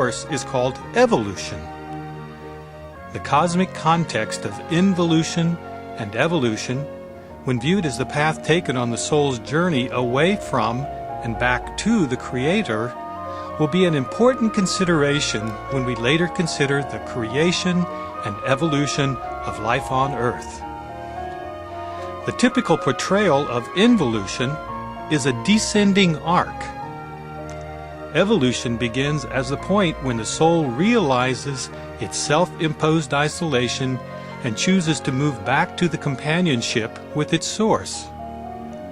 course is called evolution. The cosmic context of involution and evolution, when viewed as the path taken on the soul's journey away from and back to the Creator, will be an important consideration when we later consider the creation and evolution of life on Earth. The typical portrayal of involution is a descending arc. Evolution begins as the point when the soul realizes its self-imposed isolation and chooses to move back to the companionship with its source.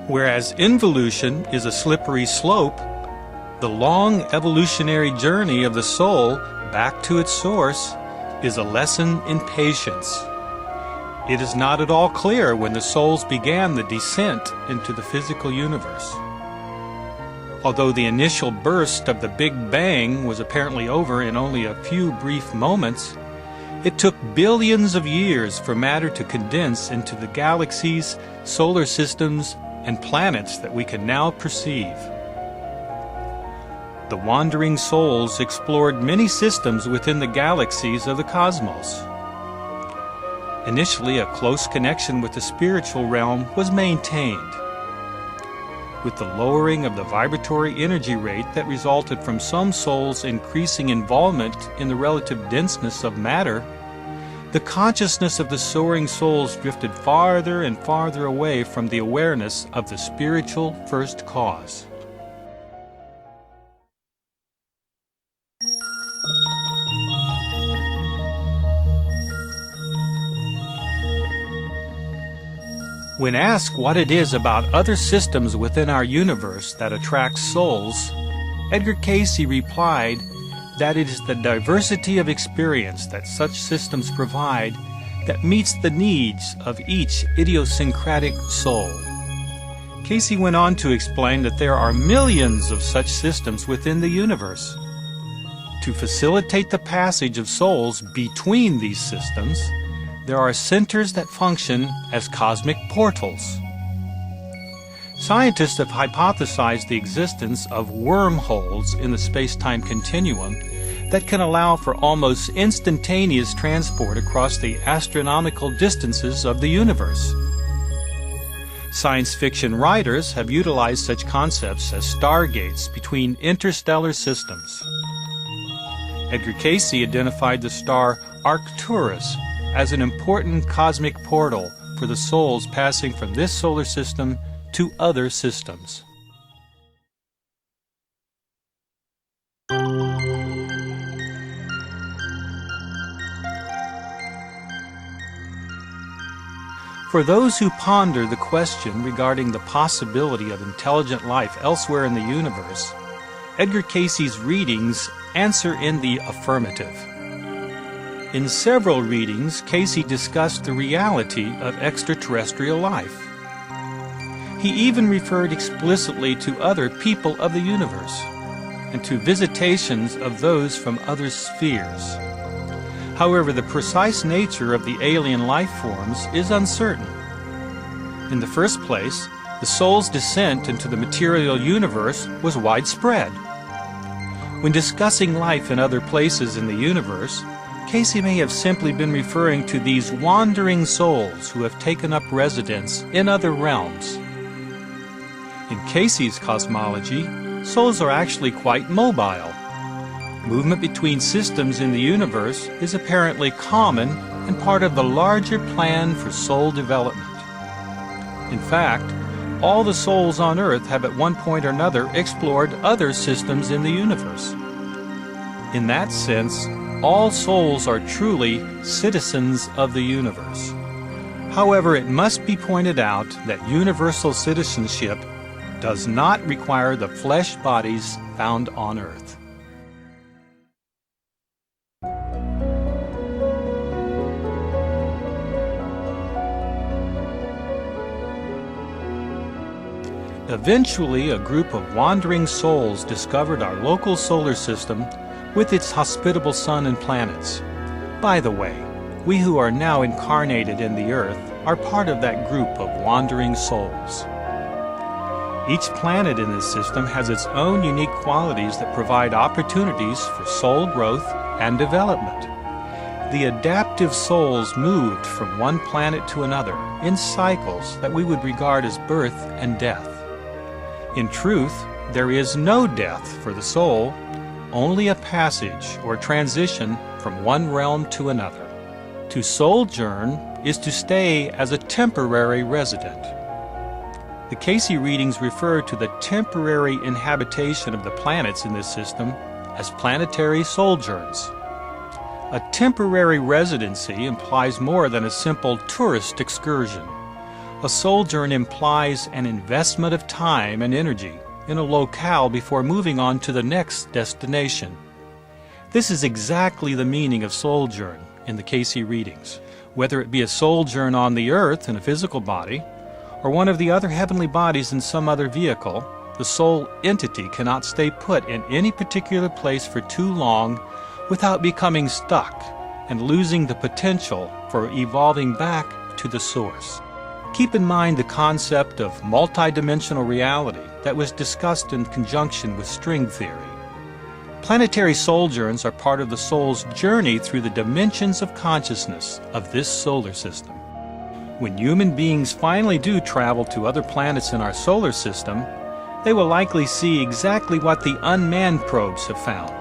Whereas involution is a slippery slope, the long evolutionary journey of the soul back to its source is a lesson in patience. It is not at all clear when the souls began the descent into the physical universe. Although the initial burst of the Big Bang was apparently over in only a few brief moments, it took billions of years for matter to condense into the galaxies, solar systems, and planets that we can now perceive. The wandering souls explored many systems within the galaxies of the cosmos. Initially, a close connection with the spiritual realm was maintained. With the lowering of the vibratory energy rate that resulted from some souls' increasing involvement in the relative denseness of matter, the consciousness of the soaring souls drifted farther and farther away from the awareness of the spiritual first cause. When asked what it is about other systems within our universe that attracts souls, Edgar Cayce replied that it is the diversity of experience that such systems provide that meets the needs of each idiosyncratic soul. Cayce went on to explain that there are millions of such systems within the universe. To facilitate the passage of souls between these systems, there are centers that function as cosmic portals. Scientists have hypothesized the existence of wormholes in the space-time continuum that can allow for almost instantaneous transport across the astronomical distances of the universe. Science fiction writers have utilized such concepts as stargates between interstellar systems. Edgar Cayce identified the star Arcturus as an important cosmic portal for the souls passing from this solar system to other systems. For those who ponder the question regarding the possibility of intelligent life elsewhere in the universe, Edgar Cayce's readings answer in the affirmative. In several readings, Cayce discussed the reality of extraterrestrial life. He even referred explicitly to other people of the universe and to visitations of those from other spheres. However, the precise nature of the alien life forms is uncertain. In the first place, the soul's descent into the material universe was widespread. When discussing life in other places in the universe, Cayce may have simply been referring to these wandering souls who have taken up residence in other realms. In Cayce's cosmology, souls are actually quite mobile. Movement between systems in the universe is apparently common and part of the larger plan for soul development. In fact, all the souls on Earth have at one point or another explored other systems in the universe. In that sense, all souls are truly citizens of the universe. However, it must be pointed out that universal citizenship does not require the flesh bodies found on Earth. Eventually, a group of wandering souls discovered our local solar system with its hospitable sun and planets. By the way, we who are now incarnated in the earth are part of that group of wandering souls. Each planet in this system has its own unique qualities that provide opportunities for soul growth and development. The adaptive souls moved from one planet to another in cycles that we would regard as birth and death. In truth, there is no death for the soul, only a passage or transition from one realm to another. To sojourn is to stay as a temporary resident. The Cayce readings refer to the temporary inhabitation of the planets in this system as planetary sojourns. A temporary residency implies more than a simple tourist excursion. A sojourn implies an investment of time and energy in a locale before moving on to the next destination. This is exactly the meaning of sojourn in the Cayce readings. Whether it be a sojourn on the earth in a physical body, or one of the other heavenly bodies in some other vehicle, the soul entity cannot stay put in any particular place for too long without becoming stuck and losing the potential for evolving back to the source. Keep in mind the concept of multidimensional reality that was discussed in conjunction with string theory. Planetary sojourns are part of the soul's journey through the dimensions of consciousness of this solar system. When human beings finally do travel to other planets in our solar system, they will likely see exactly what the unmanned probes have found.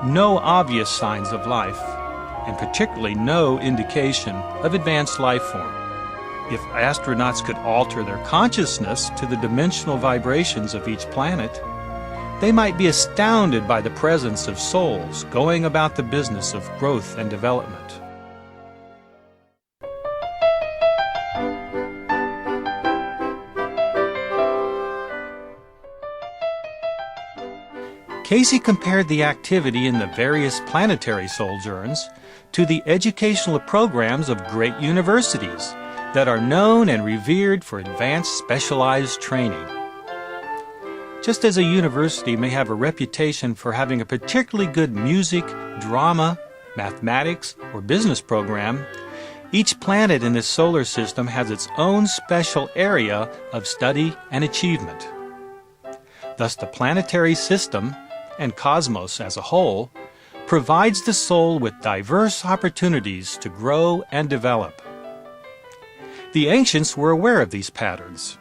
No obvious signs of life, and particularly no indication of advanced life form. If astronauts could alter their consciousness to the dimensional vibrations of each planet, they might be astounded by the presence of souls going about the business of growth and development. Cayce compared the activity in the various planetary sojourns to the educational programs of great universities that are known and revered for advanced specialized training. Just as a university may have a reputation for having a particularly good music, drama, mathematics, or business program, each planet in this solar system has its own special area of study and achievement. Thus, the planetary system, and cosmos as a whole, provides the soul with diverse opportunities to grow and develop. The ancients were aware of these patterns.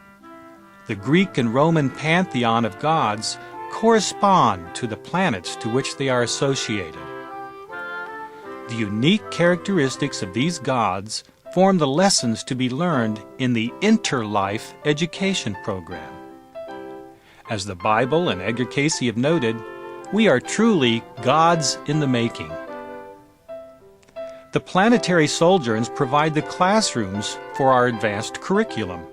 The Greek and Roman pantheon of gods correspond to the planets to which they are associated. The unique characteristics of these gods form the lessons to be learned in the interlife education program. As the Bible and Edgar Cayce have noted, we are truly gods in the making. The planetary sojourns provide the classrooms for our advanced curriculum.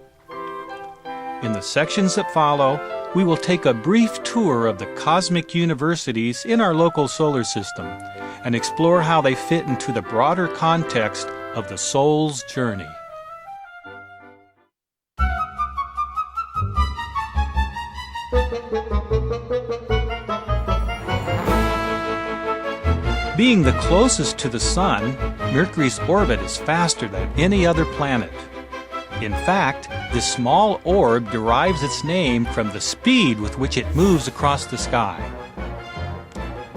In the sections that follow, we will take a brief tour of the cosmic universities in our local solar system and explore how they fit into the broader context of the soul's journey. Being the closest to the Sun, Mercury's orbit is faster than any other planet. In fact, this small orb derives its name from the speed with which it moves across the sky.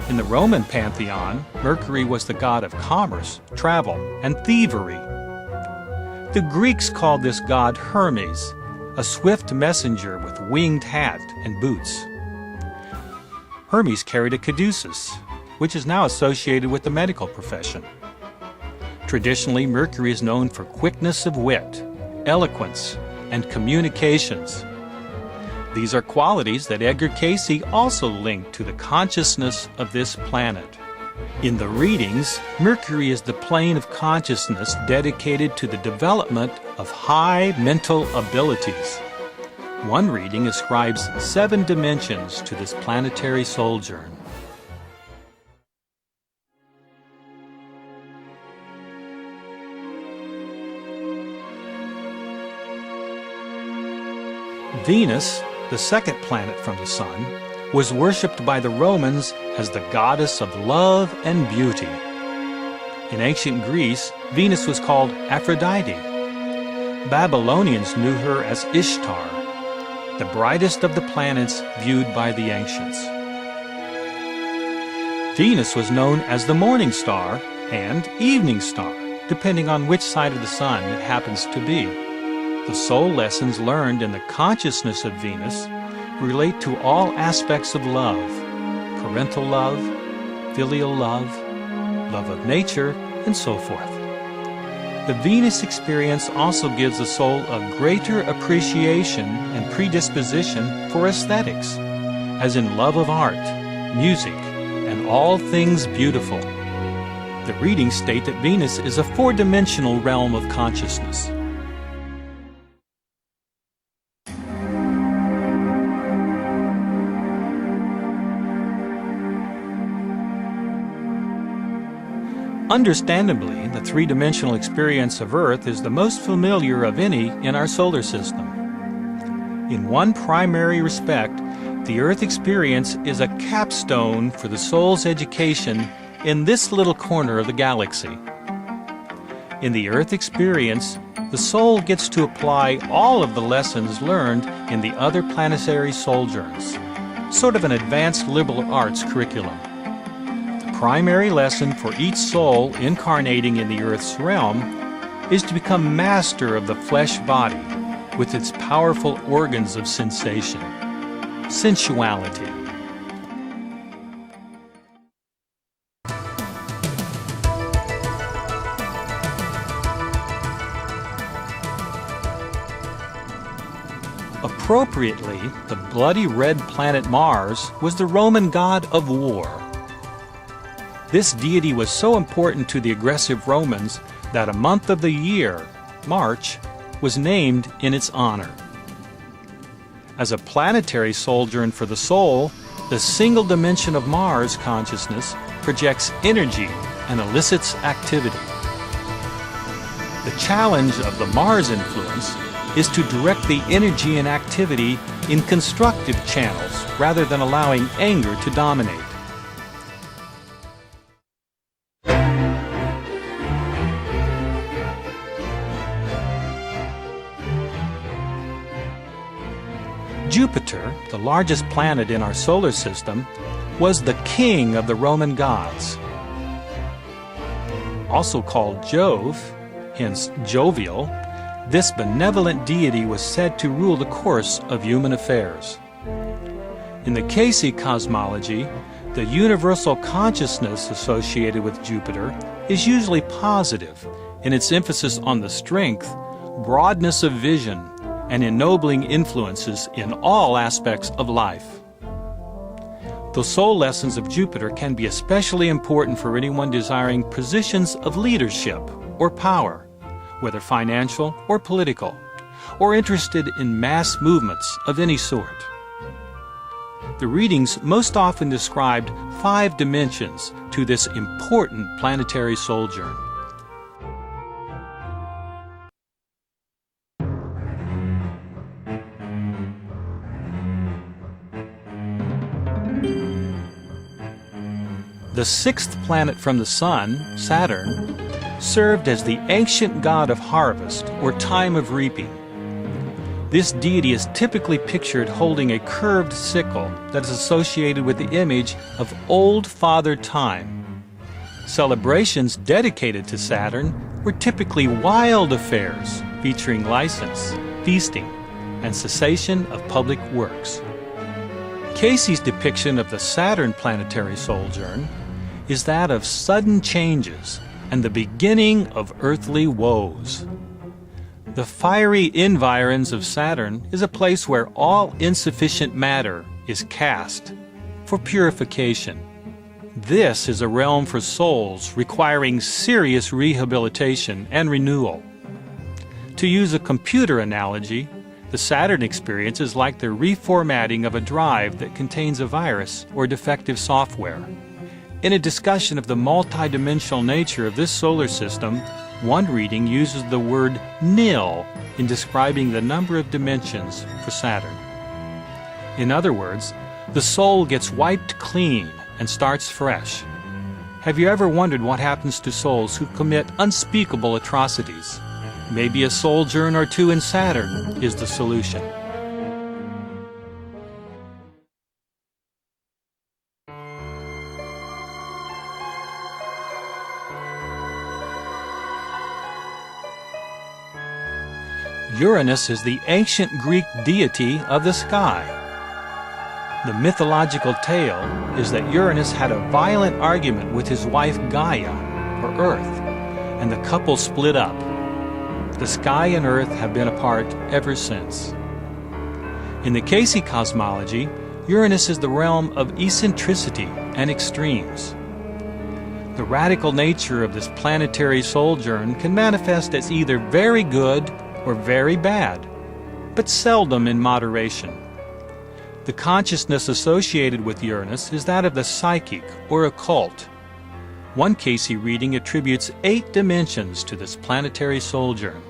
In the Roman pantheon, Mercury was the god of commerce, travel, and thievery. The Greeks called this god Hermes, a swift messenger with winged hat and boots. Hermes carried a caduceus, which is now associated with the medical profession. Traditionally, Mercury is known for quickness of wit, eloquence, and communications. These are qualities that Edgar Cayce also linked to the consciousness of this planet. In the readings, Mercury is the plane of consciousness dedicated to the development of high mental abilities. One reading ascribes 7 dimensions to this planetary sojourn. Venus, the second planet from the Sun, was worshipped by the Romans as the goddess of love and beauty. In ancient Greece, Venus was called Aphrodite. Babylonians knew her as Ishtar, the brightest of the planets viewed by the ancients. Venus was known as the morning star and evening star, depending on which side of the sun it happens to be. The soul lessons learned in the consciousness of Venus relate to all aspects of love: parental love, filial love, love of nature, and so forth. The Venus experience also gives the soul a greater appreciation and predisposition for aesthetics, as in love of art, music, and all things beautiful. The readings state that Venus is a four-dimensional realm of consciousness. Understandably, the three-dimensional experience of Earth is the most familiar of any in our solar system. In one primary respect, the Earth experience is a capstone for the soul's education in this little corner of the galaxy. In the Earth experience, the soul gets to apply all of the lessons learned in the other planetary sojourns, sort of an advanced liberal arts curriculum. The primary lesson for each soul incarnating in the Earth's realm is to become master of the flesh body with its powerful organs of sensation, sensuality. Appropriately, the bloody red planet Mars was the Roman god of war. This deity was so important to the aggressive Romans that a month of the year, March, was named in its honor. As a planetary sojourn for the soul, the single dimension of Mars consciousness projects energy and elicits activity. The challenge of the Mars influence is to direct the energy and activity in constructive channels rather than allowing anger to dominate. Jupiter, the largest planet in our solar system, was the king of the Roman gods. Also called Jove, hence jovial, this benevolent deity was said to rule the course of human affairs. In the Cayce cosmology, the universal consciousness associated with Jupiter is usually positive in its emphasis on the strength, broadness of vision, and ennobling influences in all aspects of life. The soul lessons of Jupiter can be especially important for anyone desiring positions of leadership or power, whether financial or political, or interested in mass movements of any sort. The readings most often described 5 dimensions to this important planetary sojourn. The 6th planet from the Sun, Saturn, served as the ancient god of harvest or time of reaping. This deity is typically pictured holding a curved sickle that is associated with the image of old Father Time. Celebrations dedicated to Saturn were typically wild affairs featuring license, feasting, and cessation of public works. Cayce's depiction of the Saturn planetary sojourn is that of sudden changes and the beginning of earthly woes. The fiery environs of Saturn is a place where all insufficient matter is cast for purification. This is a realm for souls requiring serious rehabilitation and renewal. To use a computer analogy, the Saturn experience is like the reformatting of a drive that contains a virus or defective software. In a discussion of the multidimensional nature of this solar system, one reading uses the word nil in describing the number of dimensions for Saturn. In other words, the soul gets wiped clean and starts fresh. Have you ever wondered what happens to souls who commit unspeakable atrocities? Maybe a sojourn or two in Saturn is the solution. Uranus is the ancient Greek deity of the sky. The mythological tale is that Uranus had a violent argument with his wife Gaia, or Earth, and the couple split up. The sky and Earth have been apart ever since. In the Cayce cosmology, Uranus is the realm of eccentricity and extremes. The radical nature of this planetary sojourn can manifest as either very good or very bad, but seldom in moderation. The consciousness associated with Uranus is that of the psychic or occult. One Cayce reading attributes 8 dimensions to this planetary sojourn.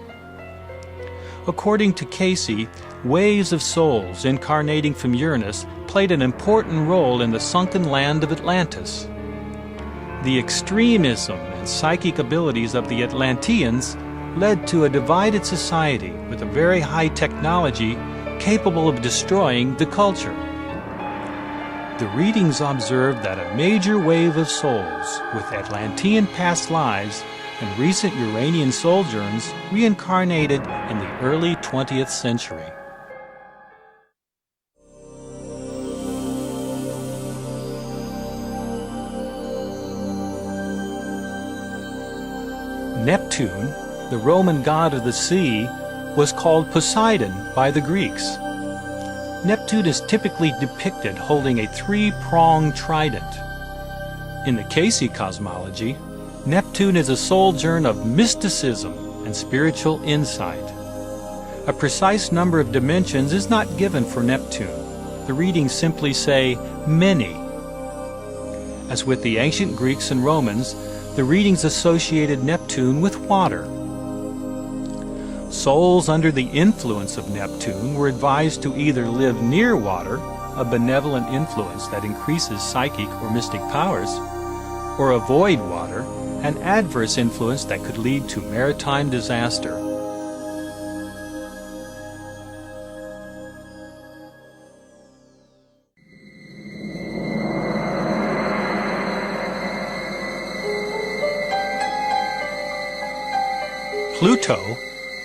According to Cayce, waves of souls incarnating from Uranus played an important role in the sunken land of Atlantis. The extremism and psychic abilities of the Atlanteans led to a divided society with a very high technology capable of destroying the culture. The readings observed that a major wave of souls with Atlantean past lives and recent Uranian sojourns reincarnated in the early 20th century. Neptune, the Roman god of the sea, was called Poseidon by the Greeks. Neptune is typically depicted holding a 3-pronged trident. In the Cayce cosmology, Neptune is a sojourn of mysticism and spiritual insight. A precise number of dimensions is not given for Neptune. The readings simply say many. As with the ancient Greeks and Romans, the readings associated Neptune with water. Souls under the influence of Neptune were advised to either live near water, a benevolent influence that increases psychic or mystic powers, or avoid water, an adverse influence that could lead to maritime disaster. Pluto,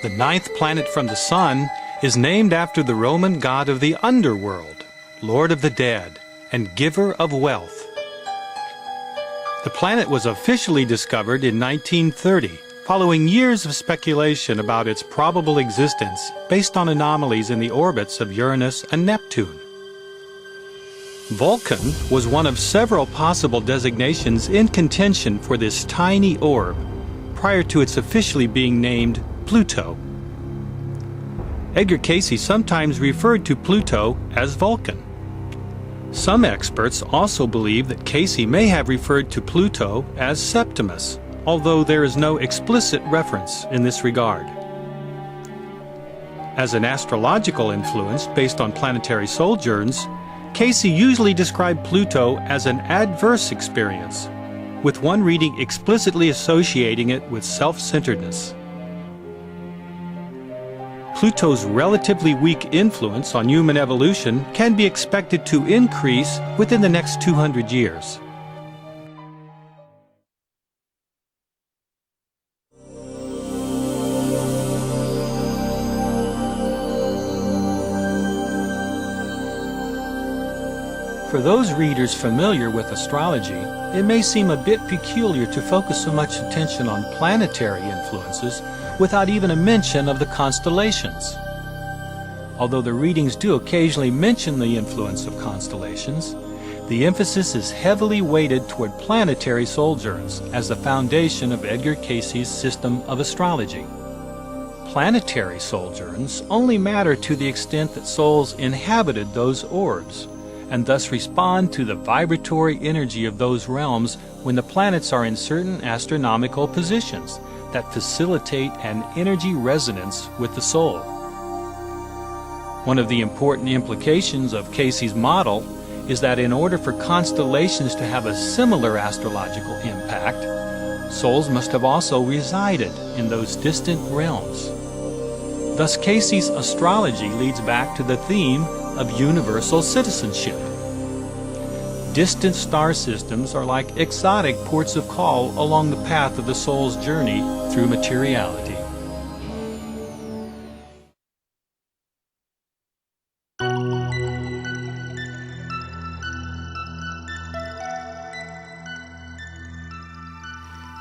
the 9th planet from the Sun, is named after the Roman god of the underworld, lord of the dead, and giver of wealth. The planet was officially discovered in 1930, following years of speculation about its probable existence based on anomalies in the orbits of Uranus and Neptune. Vulcan was one of several possible designations in contention for this tiny orb, prior to its officially being named Pluto. Edgar Cayce sometimes referred to Pluto as Vulcan. Some experts also believe that Cayce may have referred to Pluto as Septimus, although there is no explicit reference in this regard. As an astrological influence based on planetary sojourns, Cayce usually described Pluto as an adverse experience, with one reading explicitly associating it with self-centeredness. Pluto's relatively weak influence on human evolution can be expected to increase within the next 200 years. For those readers familiar with astrology, it may seem a bit peculiar to focus so much attention on planetary influences without even a mention of the constellations. Although the readings do occasionally mention the influence of constellations, the emphasis is heavily weighted toward planetary sojourns as the foundation of Edgar Cayce's system of astrology. Planetary sojourns only matter to the extent that souls inhabited those orbs, and thus respond to the vibratory energy of those realms when the planets are in certain astronomical positions that facilitate an energy resonance with the soul. One of the important implications of Cayce's model is that in order for constellations to have a similar astrological impact, souls must have also resided in those distant realms. Thus, Cayce's astrology leads back to the theme of universal citizenship. Distant star systems are like exotic ports of call along the path of the soul's journey through materiality.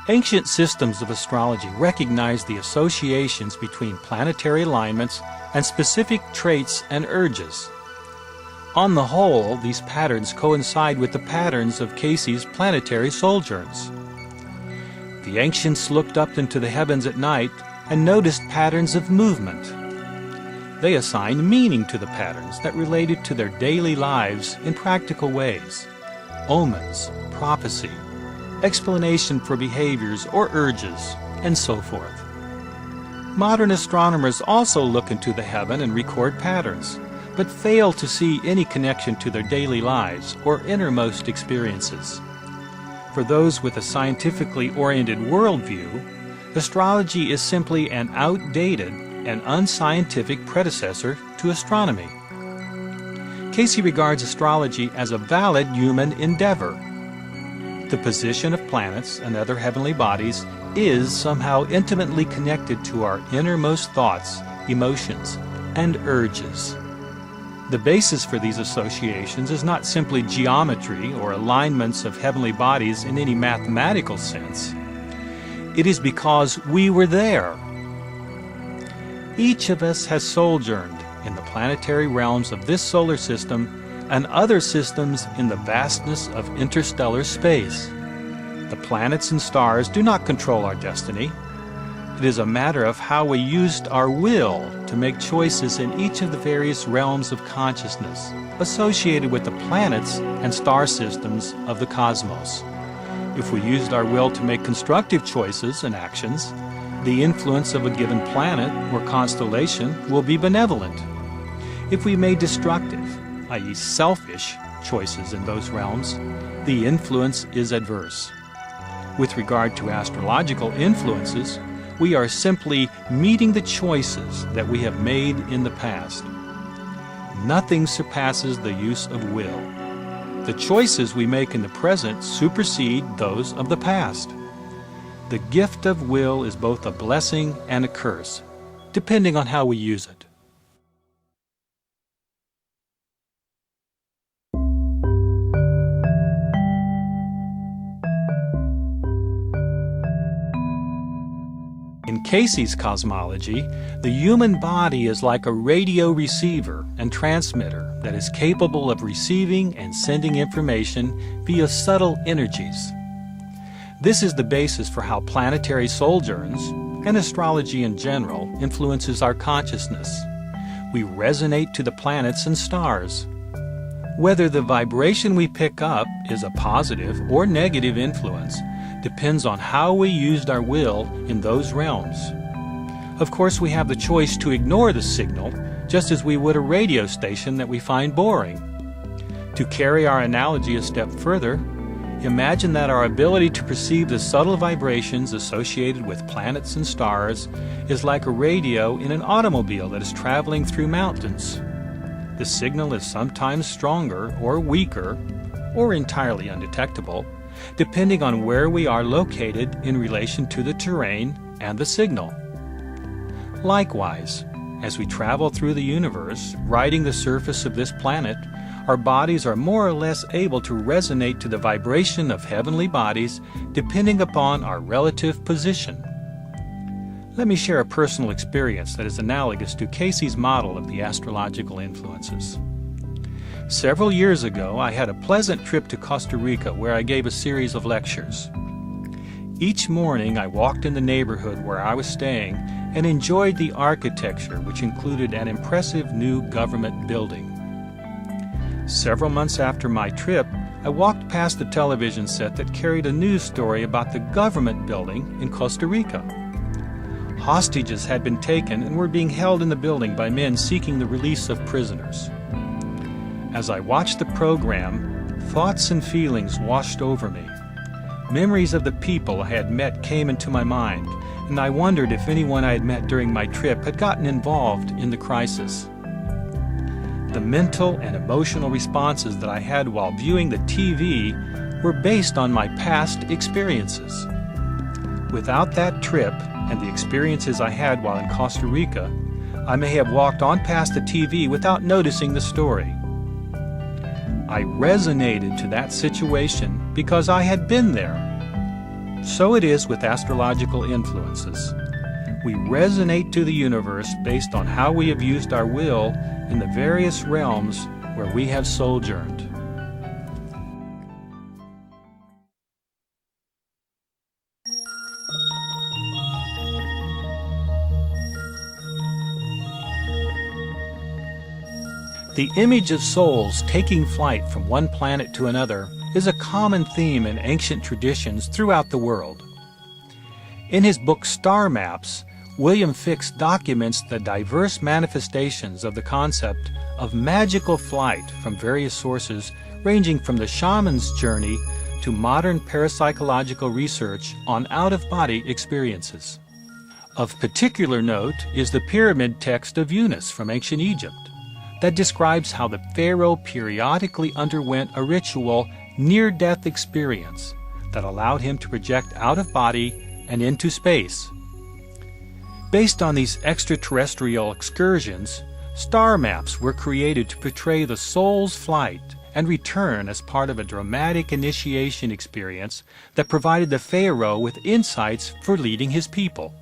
Ancient systems of astrology recognize the associations between planetary alignments and specific traits and urges. On the whole, these patterns coincide with the patterns of Cayce's planetary sojourns. The ancients looked up into the heavens at night and noticed patterns of movement. They assigned meaning to the patterns that related to their daily lives in practical ways: omens, prophecy, explanation for behaviors or urges, and so forth. Modern astronomers also look into the heaven and record patterns, but fail to see any connection to their daily lives or innermost experiences. For those with a scientifically oriented worldview, astrology is simply an outdated and unscientific predecessor to astronomy. Cayce regards astrology as a valid human endeavor. The position of planets and other heavenly bodies is somehow intimately connected to our innermost thoughts, emotions, and urges. The basis for these associations is not simply geometry or alignments of heavenly bodies in any mathematical sense. It is because we were there. Each of us has sojourned in the planetary realms of this solar system and other systems in the vastness of interstellar space. The planets and stars do not control our destiny. It is a matter of how we used our will to make choices in each of the various realms of consciousness associated with the planets and star systems of the cosmos. If we used our will to make constructive choices and actions, the influence of a given planet or constellation will be benevolent. If we made destructive, i.e. selfish, choices in those realms, the influence is adverse. With regard to astrological influences, we are simply meeting the choices that we have made in the past. Nothing surpasses the use of will. The choices we make in the present supersede those of the past. The gift of will is both a blessing and a curse, depending on how we use it. In Cayce's cosmology, the human body is like a radio receiver and transmitter that is capable of receiving and sending information via subtle energies. This is the basis for how planetary sojourns, and astrology in general, influences our consciousness. We resonate to the planets and stars. Whether the vibration we pick up is a positive or negative influence depends on how we used our will in those realms. Of course, we have the choice to ignore the signal, just as we would a radio station that we find boring. To carry our analogy a step further, imagine that our ability to perceive the subtle vibrations associated with planets and stars is like a radio in an automobile that is traveling through mountains. The signal is sometimes stronger or weaker, or entirely undetectable, depending on where we are located in relation to the terrain and the signal. Likewise, as we travel through the universe, riding the surface of this planet, our bodies are more or less able to resonate to the vibration of heavenly bodies depending upon our relative position. Let me share a personal experience that is analogous to Cayce's model of the astrological influences. Several years ago, I had a pleasant trip to Costa Rica where I gave a series of lectures. Each morning, I walked in the neighborhood where I was staying and enjoyed the architecture, which included an impressive new government building. Several months after my trip, I walked past the television set that carried a news story about the government building in Costa Rica. Hostages had been taken and were being held in the building by men seeking the release of prisoners. As I watched the program, thoughts and feelings washed over me. Memories of the people I had met came into my mind, and I wondered if anyone I had met during my trip had gotten involved in the crisis. The mental and emotional responses that I had while viewing the TV were based on my past experiences. Without that trip and the experiences I had while in Costa Rica, I may have walked on past the TV without noticing the story. I resonated to that situation because I had been there. So it is with astrological influences. We resonate to the universe based on how we have used our will in the various realms where we have sojourned. The image of souls taking flight from one planet to another is a common theme in ancient traditions throughout the world. In his book Star Maps, William Fix documents the diverse manifestations of the concept of magical flight from various sources, ranging from the shaman's journey to modern parapsychological research on out-of-body experiences. Of particular note is the pyramid text of Unas from ancient Egypt, that describes how the pharaoh periodically underwent a ritual near-death experience that allowed him to project out of body and into space. Based on these extraterrestrial excursions, star maps were created to portray the soul's flight and return as part of a dramatic initiation experience that provided the pharaoh with insights for leading his people.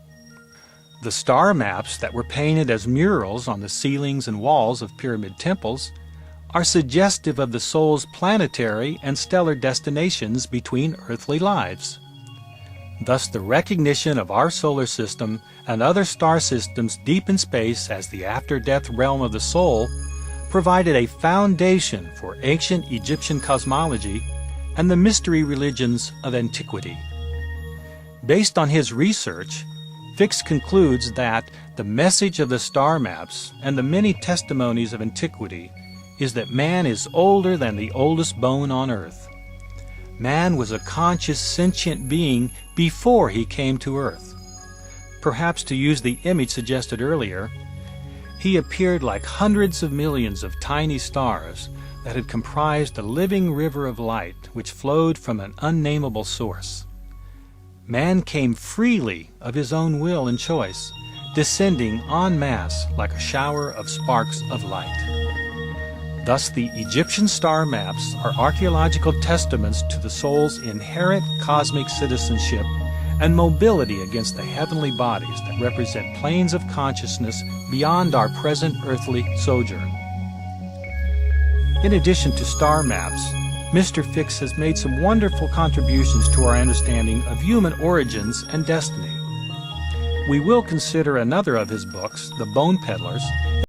The star maps that were painted as murals on the ceilings and walls of pyramid temples are suggestive of the soul's planetary and stellar destinations between earthly lives. Thus, the recognition of our solar system and other star systems deep in space as the after-death realm of the soul provided a foundation for ancient Egyptian cosmology and the mystery religions of antiquity. Based on his research, Fix concludes that the message of the star maps and the many testimonies of antiquity is that man is older than the oldest bone on earth. Man was a conscious, sentient being before he came to earth. Perhaps to use the image suggested earlier, he appeared like hundreds of millions of tiny stars that had comprised a living river of light which flowed from an unnamable source. Man came freely of his own will and choice, descending en masse like a shower of sparks of light. Thus, the Egyptian star maps are archaeological testaments to the soul's inherent cosmic citizenship and mobility against the heavenly bodies that represent planes of consciousness beyond our present earthly sojourn. In addition to star maps, Mr. Fix has made some wonderful contributions to our understanding of human origins and destiny. We will consider another of his books, The Bone Peddlers,